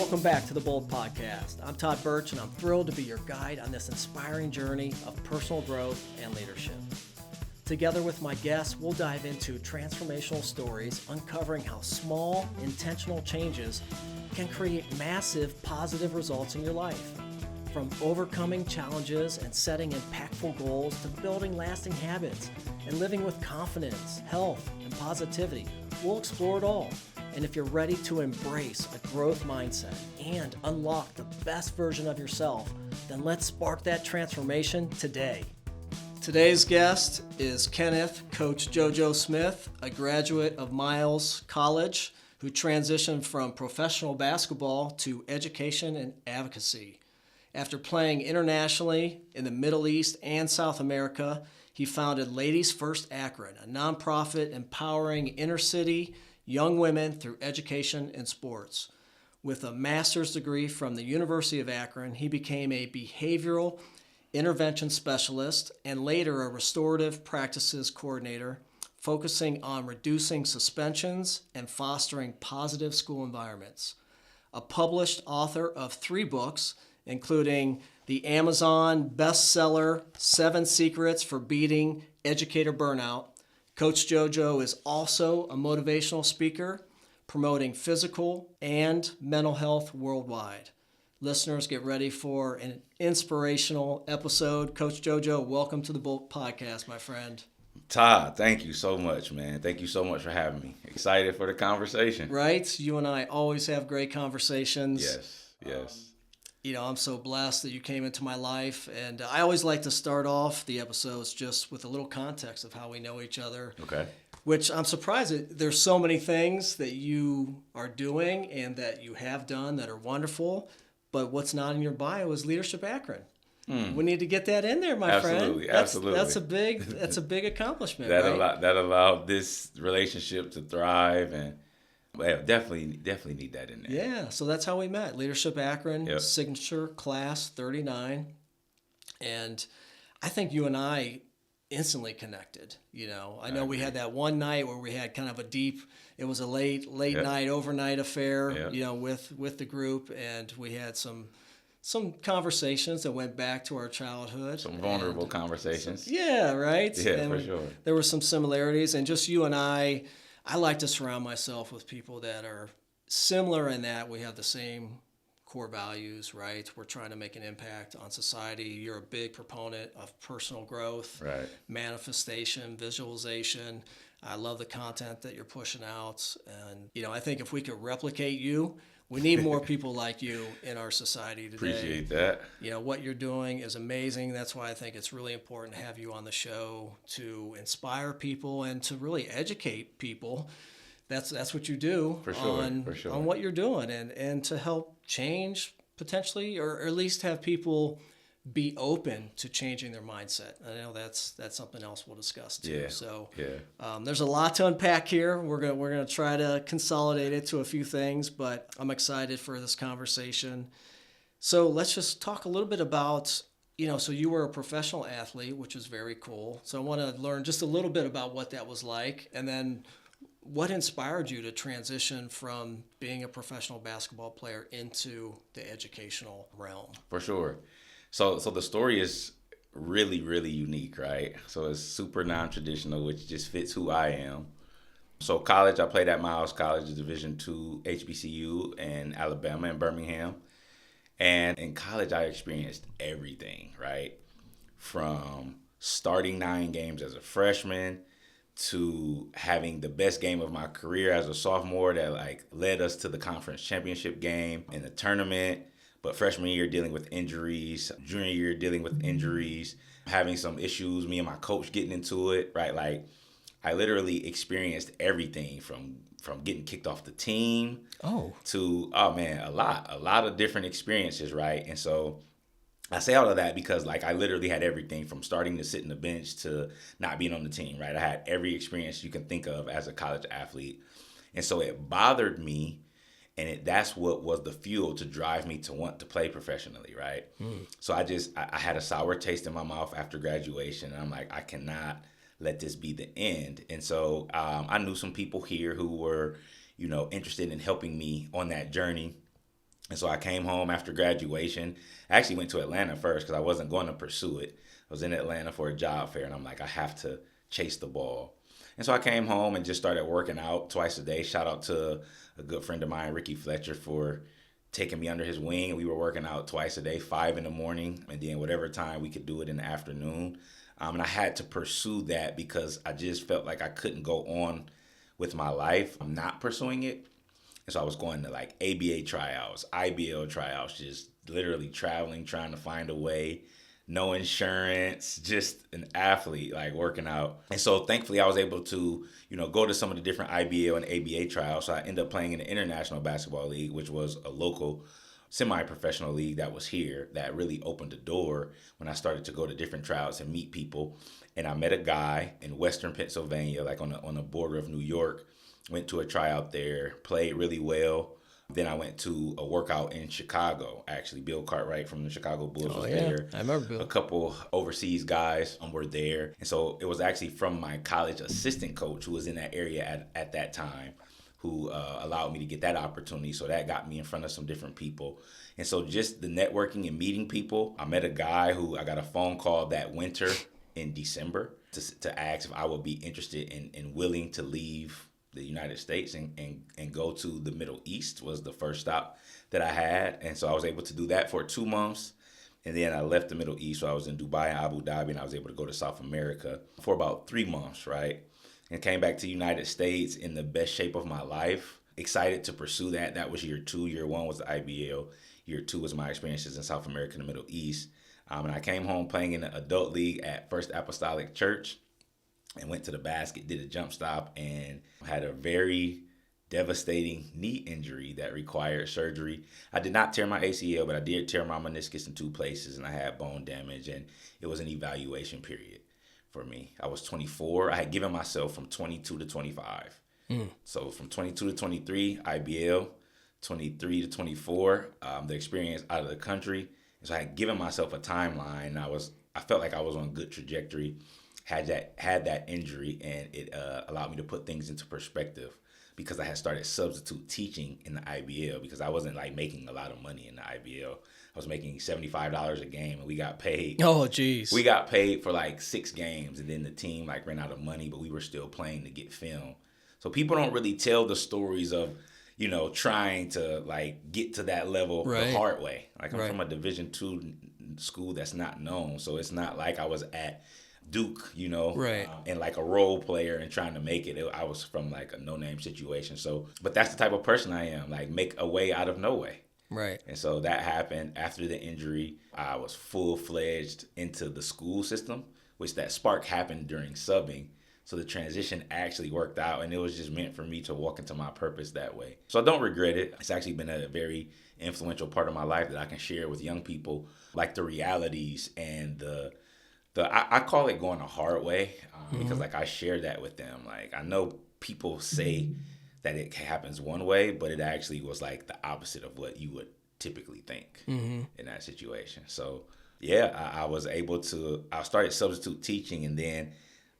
Welcome back to the Bold Podcast. I'm Todd Birch, and I'm thrilled to be your guide on this inspiring journey of personal growth and leadership. Together with my guests, we'll dive into transformational stories, uncovering how small, intentional changes can create massive positive results in your life. From overcoming challenges and setting impactful goals to building lasting habits and living with confidence, health, and positivity, we'll explore it all. And if you're ready to embrace a growth mindset and unlock the best version of yourself, then let's spark that transformation today. Today's guest is Kenneth, Coach Jojo Smith, a graduate of Miles College who transitioned from professional basketball to education and advocacy. After playing internationally in the Middle East and South America, he founded Ladies First Akron, a nonprofit empowering inner-city young women through education and sports. With a master's degree from the University of Akron, he became a behavioral intervention specialist and later a restorative practices coordinator, focusing on reducing suspensions and fostering positive school environments. A published author of 3 books, including the Amazon bestseller, 7 Secrets for Beating Educator Burnout, Coach Jojo is also a motivational speaker, promoting physical and mental health worldwide. Listeners, get ready for an inspirational episode. Coach Jojo, welcome to the Bolt Podcast, my friend. Todd, thank you so much, man. Thank you so much for having me. Excited for the conversation. Right? You and I always have great conversations. Yes. I'm so blessed that you came into my life, and I always like to start off the episodes just with a little context of how we know each other. Okay. Which I'm surprised that there's so many things that you are doing and that you have done that are wonderful, but what's not in your bio is Leadership Akron. We need to get that in there, my friend. Absolutely. That's a big accomplishment. That allowed this relationship to thrive, and definitely need that in there. Yeah, so that's how we met. Leadership Akron, Yep. Signature Class 39. And I think you and I instantly connected. I know we had that one night where we had kind of it was a late Yep. night, overnight affair, Yep. with the group. And we had some conversations that went back to our childhood. Some vulnerable conversations. Yeah, right? Yeah, and for sure. There were some similarities. And just you and I like to surround myself with people that are similar in that we have the same core values, right? We're trying to make an impact on society. You're a big proponent of personal growth, Right. manifestation, visualization. I love the content that you're pushing out. And, I think if we could replicate you, we need more people like you in our society today. Appreciate that. What you're doing is amazing. That's why I think it's really important to have you on the show to inspire people and to really educate people. That's what you do For sure. on what you're doing and to help change potentially, or at least have people be open to changing their mindset. I know that's something else we'll discuss too. Yeah. So Yeah. there's a lot to unpack here. We're gonna try to consolidate it to a few things, but I'm excited for this conversation. So let's just talk a little bit about, so you were a professional athlete, which is very cool. So I want to learn just a little bit about what that was like, and then what inspired you to transition from being a professional basketball player into the educational realm? For sure. So the story is really, really unique, right? So it's super non-traditional, which just fits who I am. So college, I played at Miles College, a Division II HBCU in Alabama and Birmingham. And in college, I experienced everything, right? From starting 9 games as a freshman to having the best game of my career as a sophomore that led us to the conference championship game in the tournament. But freshman year dealing with injuries, junior year dealing with injuries, having some issues, me and my coach getting into it, right? I literally experienced everything from getting kicked off the team to, a lot of different experiences, right? And so I say all of that because I literally had everything from starting to sit in the bench to not being on the team, right? I had every experience you can think of as a college athlete. And so it bothered me, and that's what was the fuel to drive me to want to play professionally, right? So I had a sour taste in my mouth after graduation, and I'm like, I cannot let this be the end. And so I knew some people here who were, interested in helping me on that journey. And so I came home after graduation. I actually went to Atlanta first because I wasn't going to pursue it. I was in Atlanta for a job fair, and I'm like, I have to chase the ball. And so I came home and just started working out twice a day. Shout out to a good friend of mine, Ricky Fletcher, for taking me under his wing. We were working out twice a day, 5 in the morning, and then whatever time we could do it in the afternoon. And I had to pursue that because I just felt like I couldn't go on with my life. I'm not pursuing it. And so I was going to like ABA tryouts, IBL tryouts, just literally traveling, trying to find a way. No insurance, just an athlete, like working out. And so thankfully I was able to, go to some of the different IBL and ABA trials. So I ended up playing in the International Basketball League, which was a local semi-professional league that was here that really opened the door when I started to go to different tryouts and meet people. And I met a guy in Western Pennsylvania, like on the border of New York, went to a tryout there, played really well. Then I went to a workout in Chicago, actually. Bill Cartwright from the Chicago Bulls was there. I remember Bill. A couple overseas guys were there. And so it was actually from my college assistant coach who was in that area at that time who allowed me to get that opportunity. So that got me in front of some different people. And so just the networking and meeting people. I met a guy who I got a phone call that winter in December to ask if I would be interested and willing to leave the United States and go to the Middle East was the first stop that I had. And so I was able to do that for 2 months. And then I left the Middle East. So I was in Dubai and Abu Dhabi, and I was able to go to South America for about 3 months, right? And came back to the United States in the best shape of my life. Excited to pursue that. That was year 2. Year 1 was the IBL. Year 2 was my experiences in South America and the Middle East. And I came home playing in the adult league at First Apostolic Church. And went to the basket, did a jump stop, and had a very devastating knee injury that required surgery. I did not tear my ACL, but I did tear my meniscus in 2 places, and I had bone damage, and it was an evaluation period for me. I was 24. I had given myself from 22 to 25. So from 22 to 23, IBL, 23 to 24, the experience out of the country. And so I had given myself a timeline. I felt like I was on a good trajectory. Had that injury, and it allowed me to put things into perspective because I had started substitute teaching in the IBL because I wasn't like making a lot of money in the IBL. I was making $75 a game, and we got paid. Oh, geez. We got paid for like 6 games, and then the team like ran out of money, but we were still playing to get film. So people don't really tell the stories of, trying to like get to that level the hard way. Like I'm from a Division II school that's not known, so it's not like I was at Duke, and like a role player and trying to make it. I was from like a no-name situation. So, but that's the type of person I am, like make a way out of no way. Right. And so that happened after the injury. I was full-fledged into the school system, which that spark happened during subbing. So the transition actually worked out, and it was just meant for me to walk into my purpose that way. So I don't regret it. It's actually been a very influential part of my life that I can share with young people, like the realities and I call it going a hard way because like I share that with them. Like I know people say that it happens one way, but it actually was like the opposite of what you would typically think in that situation. So yeah, I started substitute teaching, and then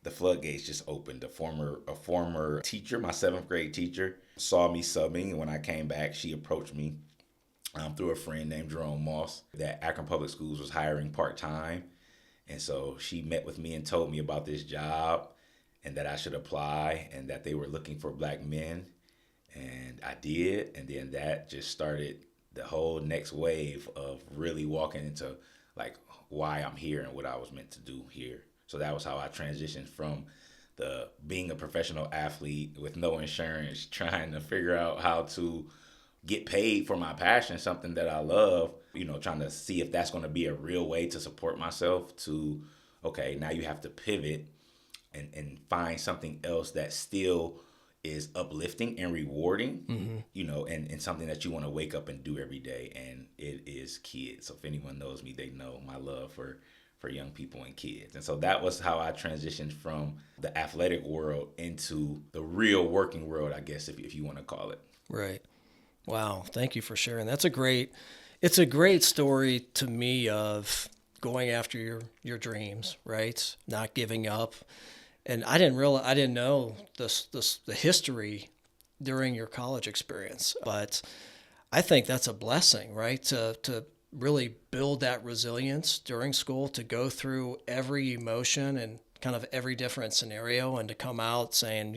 the floodgates just opened. A former teacher, my 7th grade teacher, saw me subbing, and when I came back, she approached me through a friend named Jerome Moss that Akron Public Schools was hiring part-time. And so she met with me and told me about this job and that I should apply and that they were looking for Black men. And I did. And then that just started the whole next wave of really walking into like why I'm here and what I was meant to do here. So that was how I transitioned from being a professional athlete with no insurance, trying to figure out how to get paid for my passion, something that I love, trying to see if that's going to be a real way to support myself, to, okay, now you have to pivot and find something else that still is uplifting and rewarding, and something that you want to wake up and do every day. And it is kids. So if anyone knows me, they know my love for young people and kids. And so that was how I transitioned from the athletic world into the real working world, I guess, if you want to call it. Right. Wow. Thank you for sharing. It's a great story to me of going after your dreams, right? Not giving up. And I didn't know the history during your college experience, but I think that's a blessing, right? To really build that resilience during school, to go through every emotion and kind of every different scenario, and to come out saying,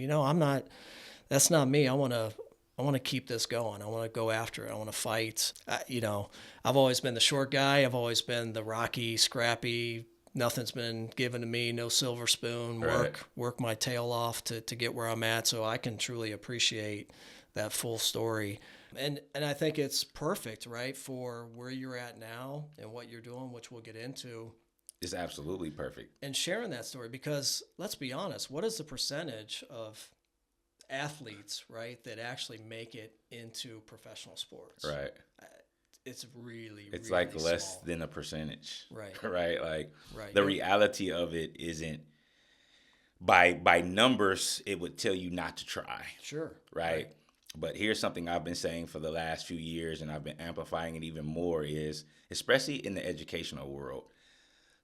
that's not me. I want to keep this going. I want to go after it. I want to fight. I've always been the short guy. I've always been the rocky, scrappy. Nothing's been given to me. No silver spoon. Right. Work my tail off to get where I'm at. So I can truly appreciate that full story. And I think it's perfect, right, for where you're at now and what you're doing, which we'll get into. It's absolutely perfect. And sharing that story, because let's be honest, what is the percentage of athletes, right, that actually make it into professional sports? Right. It's really, it's really like less small. than a percentage. Right. Right. Like Right. the reality of it isn't by numbers, it would tell you not to try. Sure. Right. But here's something I've been saying for the last few years, and I've been amplifying it even more, is especially in the educational world.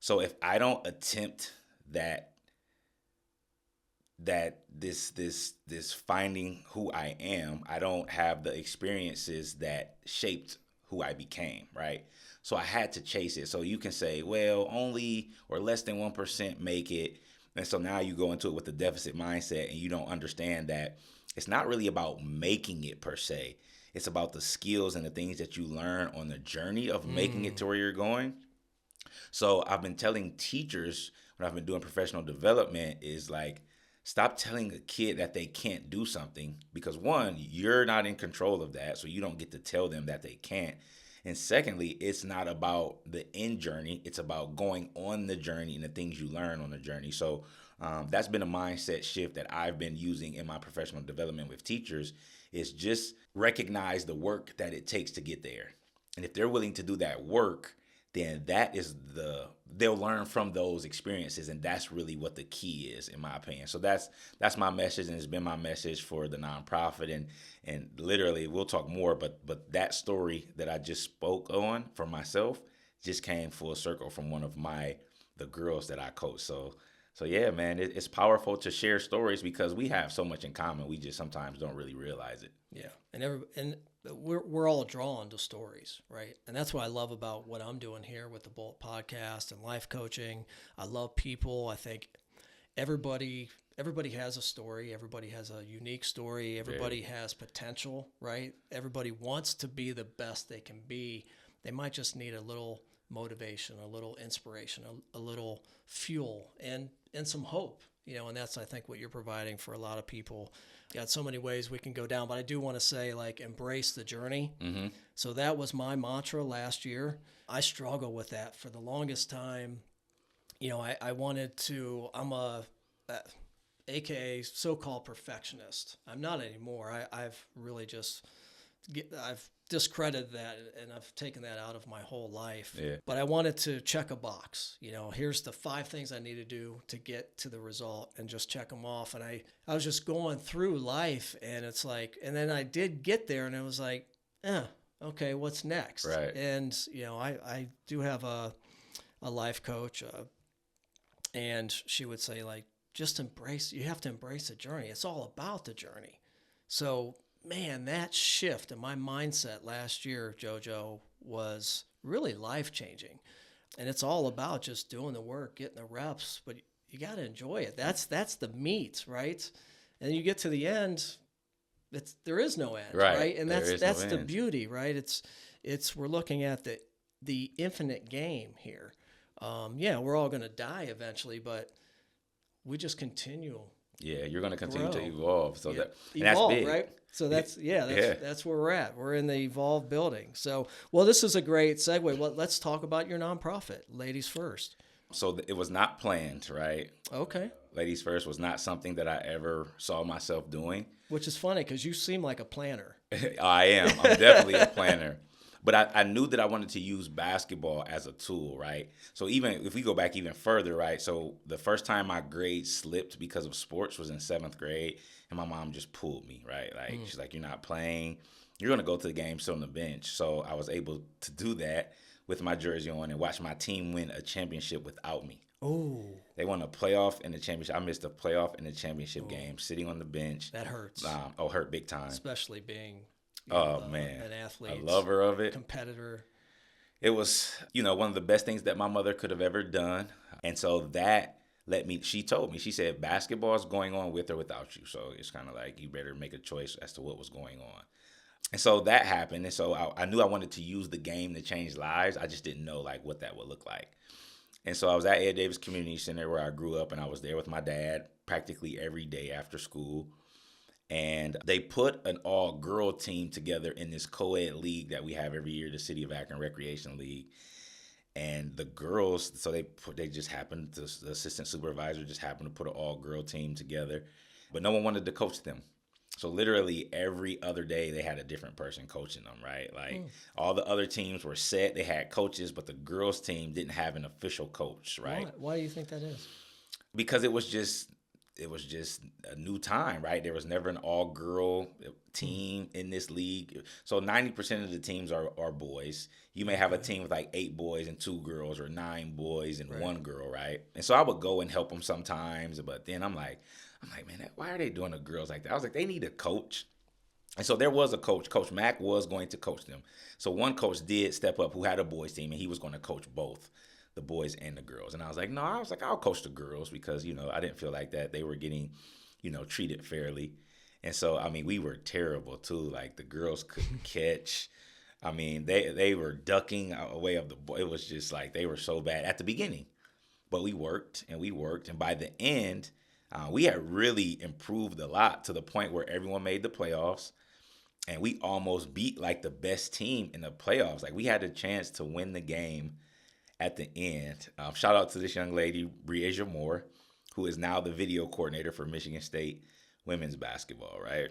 So if I don't attempt that this finding who I am, I don't have the experiences that shaped who I became, right? So I had to chase it. So you can say, well, only or less than 1% make it. And so now you go into it with a deficit mindset, and you don't understand that it's not really about making it per se. It's about the skills and the things that you learn on the journey of making it to where you're going. So I've been telling teachers when I've been doing professional development is like, stop telling a kid that they can't do something, because one, you're not in control of that, so you don't get to tell them that they can't. And secondly, it's not about the end journey. It's about going on the journey and the things you learn on the journey. So that's been a mindset shift that I've been using in my professional development with teachers, is just recognize the work that it takes to get there. And if they're willing to do that work, then they'll learn from those experiences, and that's really what the key is, in my opinion. So that's my message, and it's been my message for the nonprofit, and literally we'll talk more, but that story that I just spoke on for myself just came full circle from one of the girls that I coach. So yeah, man, it's powerful to share stories because we have so much in common. We just sometimes don't really realize it. Yeah, and we're all drawn to stories, right? And that's what I love about what I'm doing here with the Bolt podcast and life coaching. I love people. I think everybody has a story. Everybody has a unique story. Everybody has potential, right? Everybody wants to be the best they can be. They might just need a little motivation, a little inspiration, a little fuel, and some hope. And that's, I think, what you're providing for a lot of people. Got so many ways we can go down, but I do want to say, like, embrace the journey. Mm-hmm. So that was my mantra last year. I struggle with that for the longest time. I wanted to, I'm AKA so-called perfectionist. I'm not anymore. I've really I've discredited that, and I've taken that out of my whole life. Yeah. But I wanted to check a box. Here's the 5 things I need to do to get to the result, and just check them off. And I was just going through life, and it's like, and then I did get there, and it was like, okay, what's next? Right. And, I do have a life coach, and she would say, like, you have to embrace the journey. It's all about the journey. So, man, that shift in my mindset last year, Jojo, was really life-changing. And it's all about just doing the work, getting the reps, but you got to enjoy it. That's the meat, right? And then you get to the end, there is no end, right? And that's the beauty, right? It's we're looking at the infinite game here. We're all going to die eventually, but we just continue. Yeah, you're going to continue to evolve. So evolve, that's big, right? So that's where we're at. We're in the Evolve building. So, well, this is a great segue. Well, let's talk about your nonprofit, Ladies First. So it was not planned, right? Okay. Ladies First was not something that I ever saw myself doing. Which is funny because you seem like a planner. I am. I'm definitely a planner. But I knew that I wanted to use basketball as a tool, right? So even if we go back even further, right? So the first time my grade slipped because of sports was in 7th grade, and my mom just pulled me, right? Like, she's like, you're not playing. You're going to go to the game, sit on the bench. So I was able to do that with my jersey on and watch my team win a championship without me. Oh. They won a playoff and the championship. I missed a playoff and the championship game sitting on the bench. That hurts. Hurt big time. Especially being Man, an a athlete, lover of it. competitor. It was, one of the best things that my mother could have ever done. And so that she told me, she said, basketball is going on with or without you. So it's kind of like you better make a choice as to what was going on. And so that happened. And so I knew I wanted to use the game to change lives. I just didn't know like what that would look like. And so I was at Ed Davis Community Center where I grew up, and I was there with my dad practically every day after school. And they put an all-girl team together in this co-ed league that we have every year, the City of Akron Recreation League. And the girls, so they just happened, the assistant supervisor just happened to put an all-girl team together, but no one wanted to coach them. So literally every other day they had a different person coaching them, right? Like all the other teams were set, they had coaches, but the girls team didn't have an official coach, right? Why do you think that is? Because it was just a new time, right? There was never an all-girl team in this league. So 90% of the teams are boys. You may have a team with like 8 boys and 2 girls, or 9 boys and 1 girl, right? And so I would go and help them sometimes, but then I'm like, man, why are they doing the girls like that? I was like, they need a coach. And so there was a coach. Coach Mack was going to coach them. So one coach did step up who had a boys team, and he was going to coach both the boys and the girls. And I was like, no, I'll coach the girls because, I didn't feel like that they were getting, treated fairly. And so, we were terrible too. Like the girls couldn't catch. They were ducking away of the ball. It was just like they were so bad at the beginning. But we worked. And by the end, we had really improved a lot to the point where everyone made the playoffs. And we almost beat like the best team in the playoffs. Like we had a chance to win the game at the end. Shout out to this young lady, Breasia Moore, who is now the video coordinator for Michigan State women's basketball, right?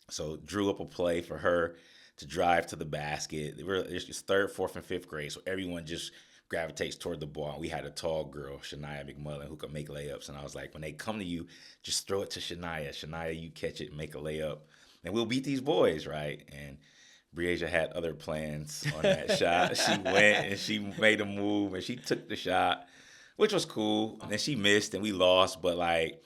So drew up a play for her to drive to the basket. It's just 3rd, 4th, and 5th grade, so everyone just gravitates toward the ball. And we had a tall girl, Shania McMullen, who could make layups. And I was like, when they come to you, just throw it to Shania. Shania, you catch it and make a layup. And we'll beat these boys, right? And Breasia had other plans on that shot. She went and she made a move and she took the shot, which was cool. And then she missed and we lost. But like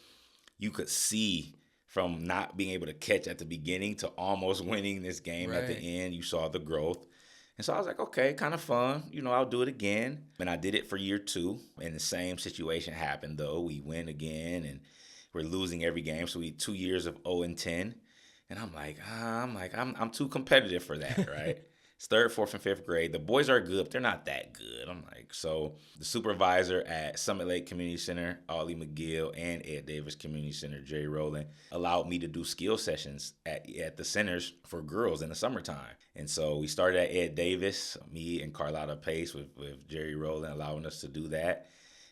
you could see from not being able to catch at the beginning to almost winning this game at the end, you saw the growth. And so I was like, okay, kind of fun. I'll do it again. And I did it for year 2. And the same situation happened though. We win again and we're losing every game. So we had 2 years of 0-10. And I'm like, I'm too competitive for that, right? It's 3rd, 4th, and 5th grade. The boys are good, but they're not that good. I'm like, so the supervisor at Summit Lake Community Center, Ollie McGill, and Ed Davis Community Center, Jerry Rowland, allowed me to do skill sessions at the centers for girls in the summertime. And so we started at Ed Davis, me and Carlotta Pace with Jerry Rowland allowing us to do that.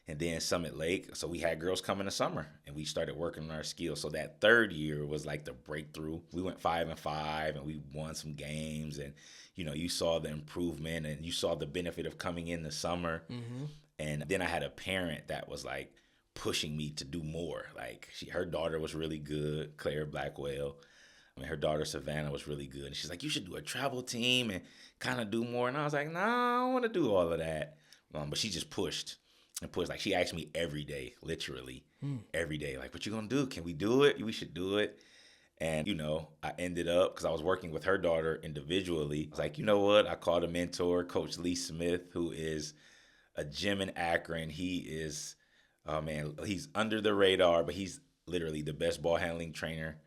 And then Summit Lake, so we had girls come in the summer, and we started working on our skills. So that 3rd year was like the breakthrough. We went 5-5, and we won some games, and you saw the improvement, and you saw the benefit of coming in the summer. Mm-hmm. And then I had a parent that was like pushing me to do more. Like her daughter was really good, Claire Blackwell. Her daughter Savannah was really good, and she's like, you should do a travel team and kind of do more. And I was like, no, I don't want to do all of that. But she just pushed. And like she asked me every day, literally every day, like, what you gonna do? Can we do it? We should do it. And, I ended up, because I was working with her daughter individually, I was like, you know what? I called a mentor, Coach Lee Smith, who is a gym in Akron. He is, he's under the radar, but he's literally the best ball handling trainer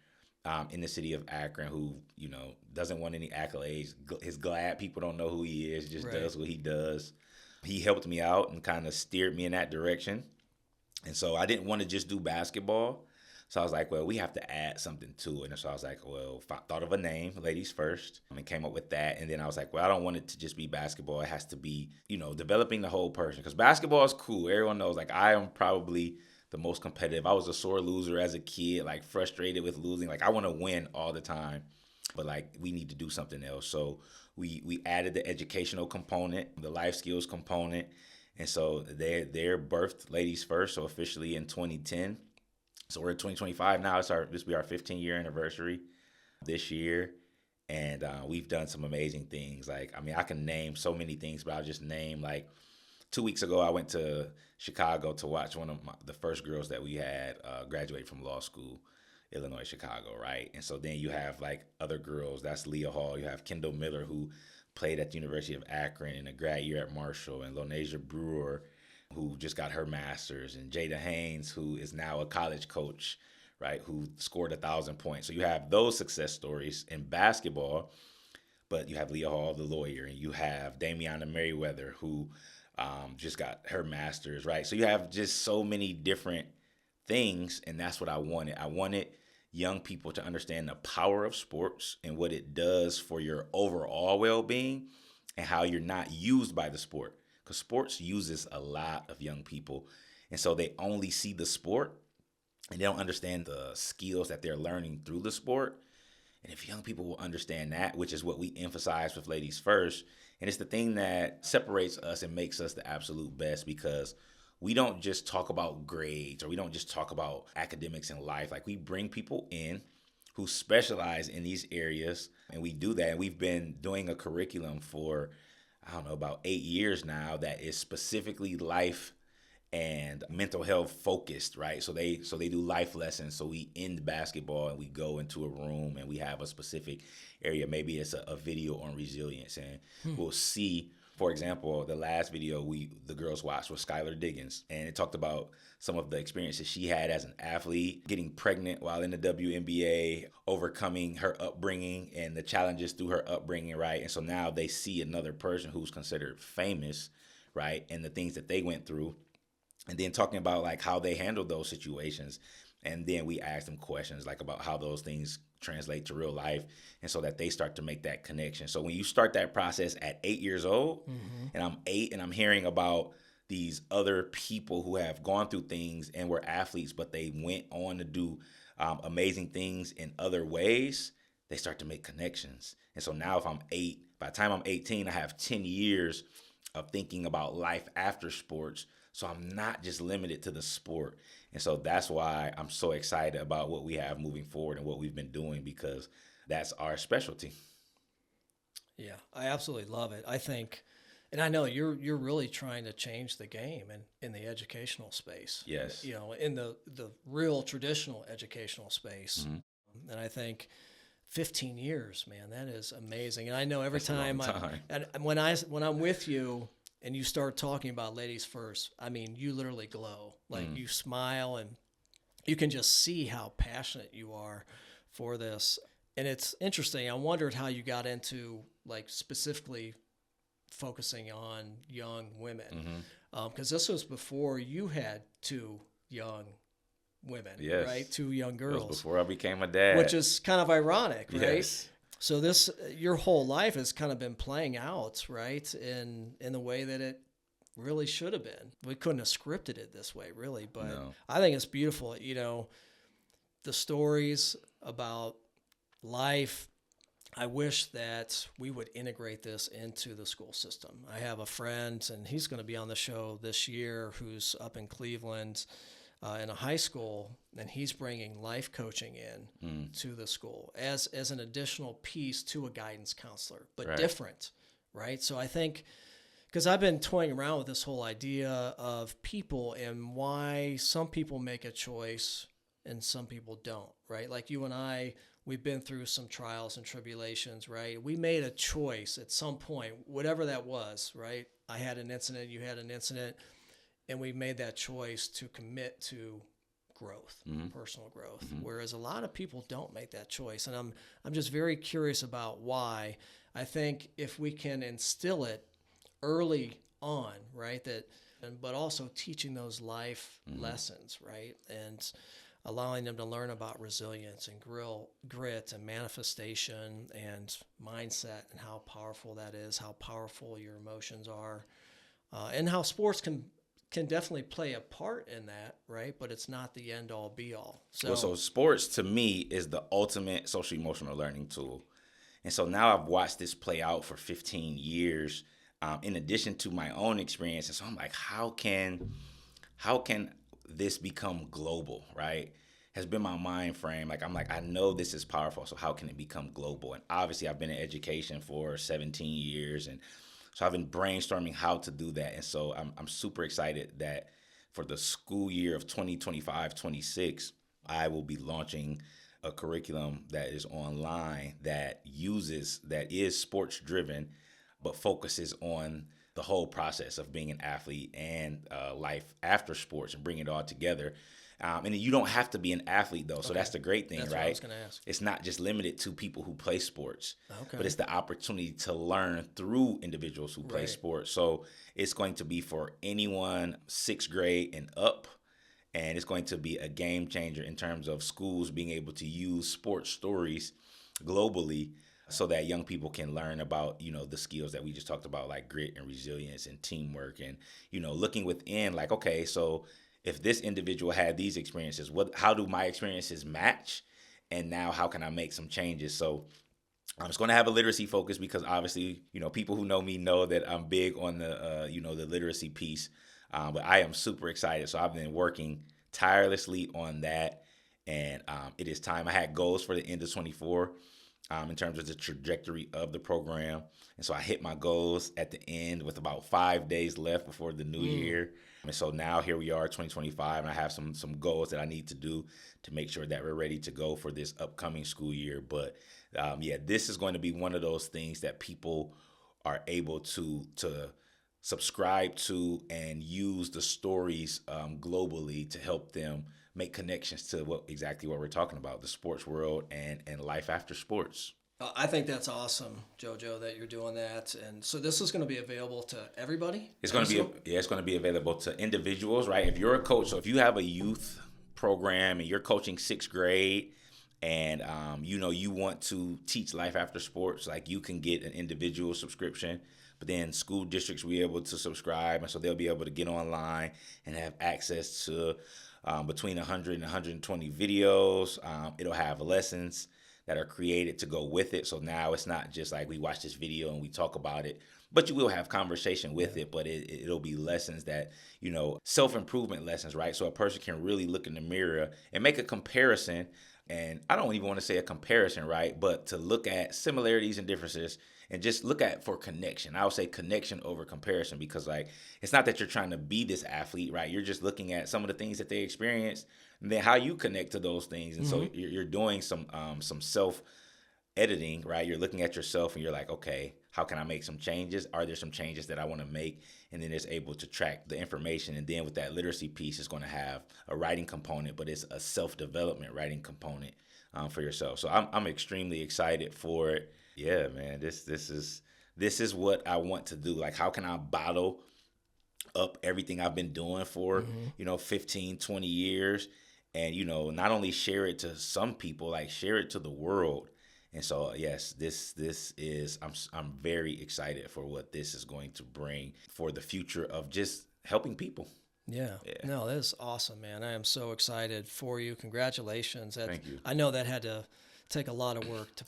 in the city of Akron who, doesn't want any accolades. Is glad people don't know who he is, just does what he does. He helped me out and kind of steered me in that direction. And so I didn't want to just do basketball. So I was like, well, we have to add something to it. And so I was like, well, thought of a name, Ladies First, and came up with that. And then I was like, well, I don't want it to just be basketball. It has to be, developing the whole person. Because basketball is cool. Everyone knows, like, I am probably the most competitive. I was a sore loser as a kid, like frustrated with losing. Like, I want to win all the time. But, like, we need to do something else. So we added the educational component, the life skills component. And so they're birthed Ladies First, so officially in 2010. So we're in 2025 now. This will be our 15-year anniversary this year. And we've done some amazing things. Like, I can name so many things, but I'll just name, like, 2 weeks ago, I went to Chicago to watch one of the first girls that we had graduate from law school. Illinois, Chicago, right? And so then you have like other girls, that's Leah Hall. You have Kendall Miller, who played at the University of Akron in a grad year at Marshall, and Lonasia Brewer, who just got her master's, and Jada Haynes, who is now a college coach, right, who scored 1,000 points. So you have those success stories in basketball, but you have Leah Hall, the lawyer, and you have Damiana Merriweather, who just got her master's, right? So you have just so many different things, and that's what I wanted. I wanted young people to understand the power of sports and what it does for your overall well-being and how you're not used by the sport. Because sports uses a lot of young people, and so they only see the sport and they don't understand the skills that they're learning through the sport. And if young people will understand that, which is what we emphasize with Ladies First, and it's the thing that separates us and makes us the absolute best, because we don't just talk about grades, or we don't just talk about academics in life. Like, we bring people in who specialize in these areas, and we do that. And we've been doing a curriculum for, I don't know, about 8 years now that is specifically life and mental health focused, right? So they do life lessons. So we end basketball and we go into a room and we have a specific area. Maybe it's a video on resilience, and we'll see. For example, the last video the girls watched was Skylar Diggins, and it talked about some of the experiences she had as an athlete, getting pregnant while in the WNBA, overcoming her upbringing and the challenges through her upbringing, right? And so now they see another person who's considered famous, right, and the things that they went through. And then talking about like how they handled those situations. And then we ask them questions like about how those things translate to real life, and so that they start to make that connection. So when you start that process at 8 years old, and I'm 8 and I'm hearing about these other people who have gone through things and were athletes, but they went on to do amazing things in other ways, they start to make connections. And so now if I'm 8, by the time I'm 18, I have 10 years of thinking about life after sports. So I'm not just limited to the sport. And so that's why I'm so excited about what we have moving forward and what we've been doing, because that's our specialty. Yeah, I absolutely love it. I think, and I know you're really trying to change the game in the educational space. Yes. You know, in the real traditional educational space. And I think 15 years, man, that is amazing. And I know every time, and when I'm with you and you start talking about Ladies First, I mean, you literally glow. Like, you smile, and you can just see how passionate you are for this. And it's interesting. I wondered how you got into, like, specifically focusing on young women. Because this was before you had 2 young women, yes, right? 2 young girls. It was before I became a dad. Which is kind of ironic, right? Yes. So this, your whole life has kind of been playing out, right, in the way that it really should have been. We couldn't have scripted it this way, really, but no. I think it's beautiful. You know, the stories about life, I wish that we would integrate this into the school system. I have a friend, and he's going to be on the show this year, who's up in Cleveland, in a high school, and he's bringing life coaching in to the school as an additional piece to a guidance counselor, but different, right? So I think, because I've been toying around with this whole idea of people and why some people make a choice and some people don't, right? Like you and I, we've been through some trials and tribulations, right? We made a choice at some point, whatever that was, right? I had an incident, you had an incident, and we made that choice to commit to growth, personal growth, whereas a lot of people don't make that choice. And I'm just very curious about why. I think if we can instill it early on, right, but also teaching those life lessons, right, and allowing them to learn about resilience and grit and manifestation and mindset and how powerful that is, how powerful your emotions are, and how sports can definitely play a part in that, right? But it's not the end all be all. So sports to me is the ultimate social emotional learning tool. And so now I've watched this play out for 15 years, in addition to my own experience. And so I'm like, how can this become global, right? Has been my mind frame. Like, I'm like, I know this is powerful, so how can it become global? And obviously I've been in education for 17 years, and so I've been brainstorming how to do that. And so I'm super excited that for the school year of 2025-26, I will be launching a curriculum that is online that is sports driven, but focuses on the whole process of being an athlete and life after sports and bring it all together. And you don't have to be an athlete, though. So that's the great thing, that's right? What I was going to ask. It's not just limited to people who play sports, Okay. but it's the opportunity to learn through individuals who play sports. So it's going to be for anyone 6th grade and up. And it's going to be a game changer in terms of schools being able to use sports stories globally so that young people can learn about, the skills that we just talked about, like grit and resilience and teamwork and, looking within like, okay, so if this individual had these experiences, how do my experiences match? And now how can I make some changes? So I'm just going to have a literacy focus because obviously, people who know me know that I'm big on the, the literacy piece. But I am super excited. So I've been working tirelessly on that. And it is time. I had goals for the end of 24 in terms of the trajectory of the program. And so I hit my goals at the end with about 5 days left before the new year. And so now here we are, 2025, and I have some goals that I need to do to make sure that we're ready to go for this upcoming school year. But this is going to be one of those things that people are able to subscribe to and use the stories globally to help them make connections to what we're talking about, the sports world and life after sports. I think that's awesome, Jojo, that you're doing that. And so this is going to be available to everybody? It's going to be available to individuals, right? If you're a coach, so if you have a youth program and you're coaching 6th grade and you want to teach life after sports, like you can get an individual subscription. But then school districts will be able to subscribe, and so they'll be able to get online and have access to between 100 and 120 videos. It'll have lessons that are created to go with it. So now it's not just like we watch this video and we talk about it, but you will have conversation with it. But it'll be lessons that, self-improvement lessons, right? So a person can really look in the mirror and make a comparison. And I don't even want to say a comparison, right? But to look at similarities and differences and just look at for connection. I would say connection over comparison because it's not that you're trying to be this athlete, right? You're just looking at some of the things that they experienced and then how you connect to those things. And so you're doing some self editing, right? You're looking at yourself and you're like, okay, how can I make some changes? Are there some changes that I want to make? And then it's able to track the information. And then with that literacy piece, it's going to have a writing component, but it's a self-development writing component for yourself. So I'm extremely excited for it. Yeah, man, this is what I want to do. Like, how can I bottle up everything I've been doing for, 15, 20 years and, not only share it to some people, like share it to the world. And so, yes, this is, I'm very excited for what this is going to bring for the future of just helping people. Yeah. No, that is awesome, man. I am so excited for you. Congratulations. Thank you. I know that had to take a lot of work to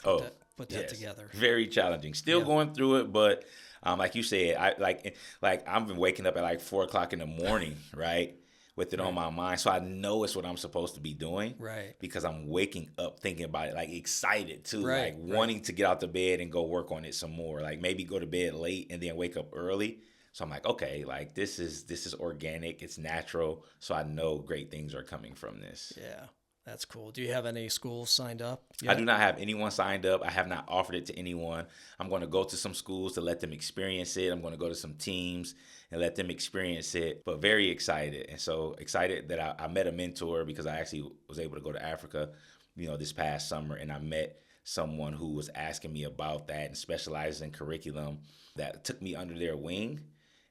put that together. Very challenging. Still going through it, but like you said, I've been waking up at like 4:00 in the morning, right? With it on my mind. So I know it's what I'm supposed to be doing. Right. Because I'm waking up thinking about it, like excited too. Right. Wanting to get out the bed and go work on it some more. Like maybe go to bed late and then wake up early. So I'm like, okay, like this is organic, it's natural. So I know great things are coming from this. Yeah. That's cool. Do you have any schools signed up yet? I do not have anyone signed up. I have not offered it to anyone. I'm going to go to some schools to let them experience it. I'm going to go to some teams and let them experience it, but very excited. And so excited that I met a mentor because I actually was able to go to Africa, this past summer. And I met someone who was asking me about that and specializes in curriculum that took me under their wing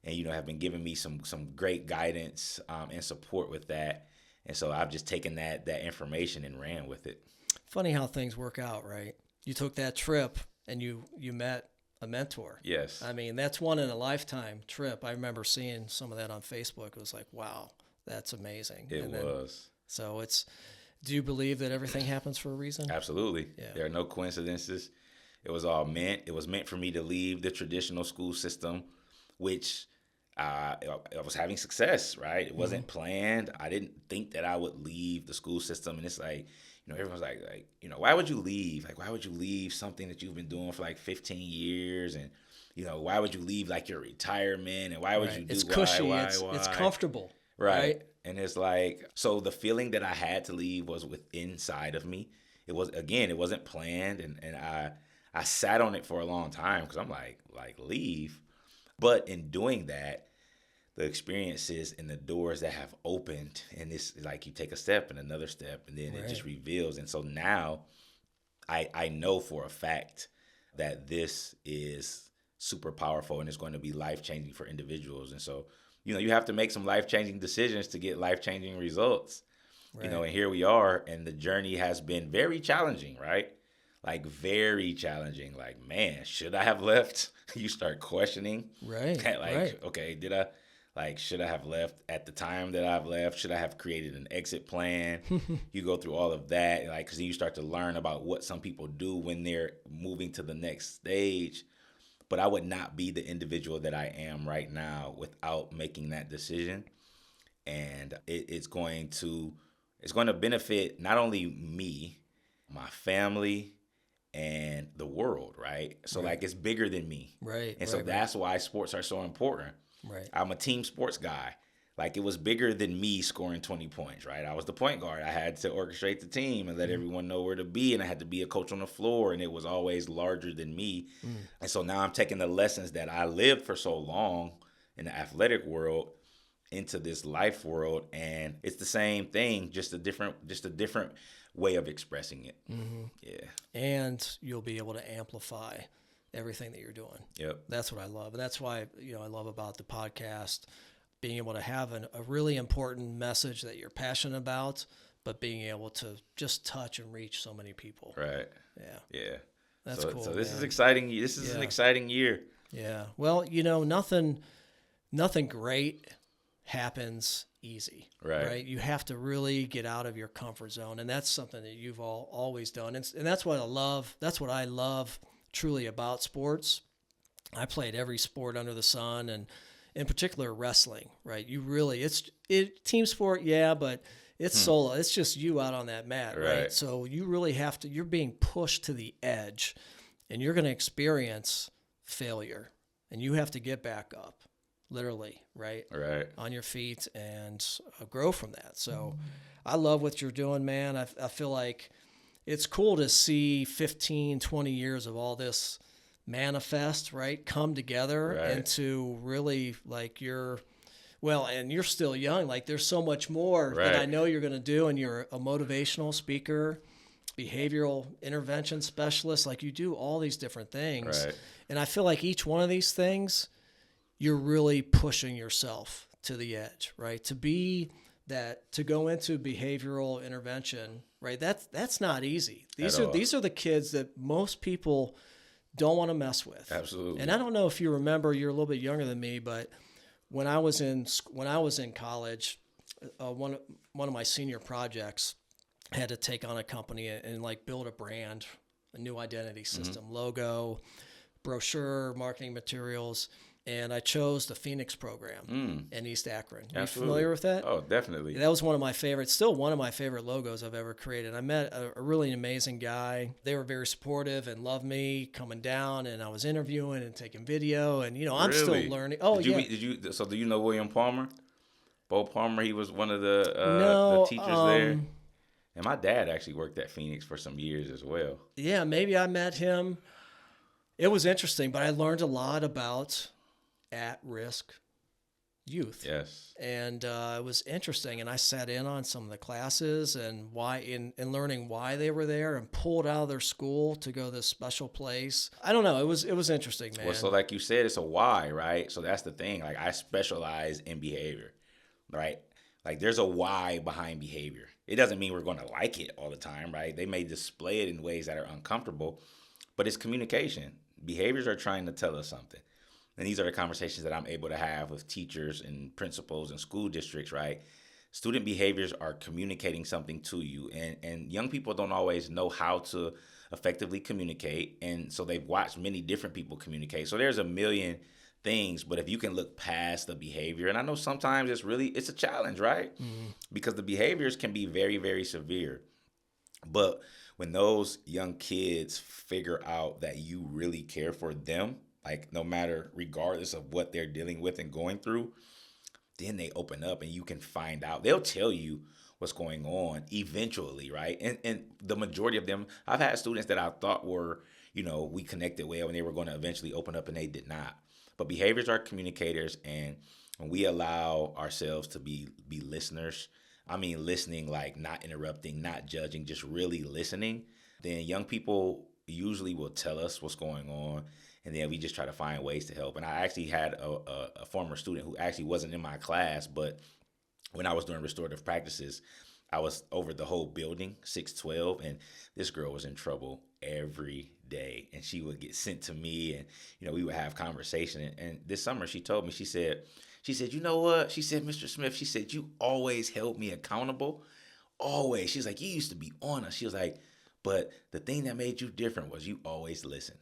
and, have been giving me some great guidance and support with that. And so I've just taken that information and ran with it. Funny how things work out, right? You took that trip and you met a mentor. Yes. I mean, that's one in a lifetime trip. I remember seeing some of that on Facebook. It was like, wow, that's amazing. It was. So do you believe that everything happens for a reason? Absolutely. Yeah. There are no coincidences. It was all meant. It was meant for me to leave the traditional school system, which I was having success, right? It wasn't planned. I didn't think that I would leave the school system. And it's like, everyone's like, why would you leave? Like, why would you leave something that you've been doing for like 15 years? And, why would you leave like your retirement? And why would you do It's cushy. It's comfortable. Right. And it's like, so the feeling that I had to leave was inside of me. It wasn't planned. And I sat on it for a long time because I'm like, leave. But in doing that, the experiences and the doors that have opened, and it's like you take a step and another step, and then it just reveals. And so now I know for a fact that this is super powerful and it's going to be life-changing for individuals. And so, you have to make some life-changing decisions to get life-changing results. And here we are, and the journey has been very challenging, right? Like, very challenging. Like, man, should I have left? You start questioning. Right. Okay, should I have left at the time that I've left? Should I have created an exit plan? You go through all of that, because then you start to learn about what some people do when they're moving to the next stage. But I would not be the individual that I am right now without making that decision. And it's going to benefit not only me, my family, and the world, right? So it's bigger than me. Right. And so that's why sports are so important. Right. I'm a team sports guy. It was bigger than me scoring 20 points, right? I was the point guard. I had to orchestrate the team and let everyone know where to be, and I had to be a coach on the floor, and it was always larger than me. And so now I'm taking the lessons that I lived for so long in the athletic world into this life world, and it's the same thing, just a different way of expressing it. Mm-hmm. Yeah. And you'll be able to amplify everything that you're doing. Yep. That's what I love. And that's why, I love about the podcast, being able to have a really important message that you're passionate about, but being able to just touch and reach so many people. Right. Yeah. Yeah. That's cool. So this is exciting. This is an exciting year. Yeah. Well, nothing great happens easy. Right. You have to really get out of your comfort zone. And that's something that you've always done. And that's what I love. That's what I love truly about sports. I played every sport under the sun, and in particular wrestling, right? You really, it's team sport, yeah, but it's solo. It's just you out on that mat, right? So you really have to, you're being pushed to the edge, and you're going to experience failure, and you have to get back up, literally, right? Right. On your feet and grow from that. So I love what you're doing, man. I feel like it's cool to see 15, 20 years of all this manifest, right? Come together and to really and you're still young. There's so much more that I know you're going to do. And you're a motivational speaker, behavioral intervention specialist. You do all these different things. Right. And I feel like each one of these things, you're really pushing yourself to the edge, right? To go into behavioral intervention, right? That's not easy. These are the kids that most people don't want to mess with. Absolutely. And I don't know if you remember, you're a little bit younger than me, but when I was in college, one of my senior projects had to take on a company and build a brand, a new identity system, logo, brochure, marketing materials. And I chose the Phoenix program in East Akron. Are you familiar with that? Oh, definitely. That was one of my favorites, still one of my favorite logos I've ever created. I met a really amazing guy. They were very supportive and loved me coming down, and I was interviewing and taking video, and I'm still learning. Oh, do you know William Palmer? Bo Palmer, he was one of the teachers there. And my dad actually worked at Phoenix for some years as well. Yeah, maybe I met him. It was interesting, but I learned a lot about at-risk youth. Yes. And it was interesting. And I sat in on some of the classes and learning why they were there, and pulled out of their school to go to this special place. I don't know. It was interesting, man. Well, so like you said, it's a why, right? So that's the thing. I specialize in behavior, right? There's a why behind behavior. It doesn't mean we're going to like it all the time, right? They may display it in ways that are uncomfortable, but it's communication. Behaviors are trying to tell us something. And these are the conversations that I'm able to have with teachers and principals and school districts, right? Student behaviors are communicating something to you. And young people don't always know how to effectively communicate. And so they've watched many different people communicate. So there's a million things, but if you can look past the behavior, and I know sometimes it's a challenge, right? Mm-hmm. Because the behaviors can be very, very severe. But when those young kids figure out that you really care for them, no matter, regardless of what they're dealing with and going through, then they open up and you can find out. They'll tell you what's going on eventually, right? And the majority of them, I've had students that I thought were, we connected well and they were going to eventually open up and they did not. But behaviors are communicators, and when we allow ourselves to be listeners, I mean listening, like not interrupting, not judging, just really listening, then young people usually will tell us what's going on, and then we just try to find ways to help. And I actually had a former student who actually wasn't in my class, but when I was doing restorative practices, I was over the whole building, 612, and this girl was in trouble every day. And she would get sent to me, and, we would have conversation. And this summer she told me, she said, you know what? She said, Mr. Smith, she said, you always held me accountable. Always. She's like, you used to be on us. She was like, but the thing that made you different was you always listened.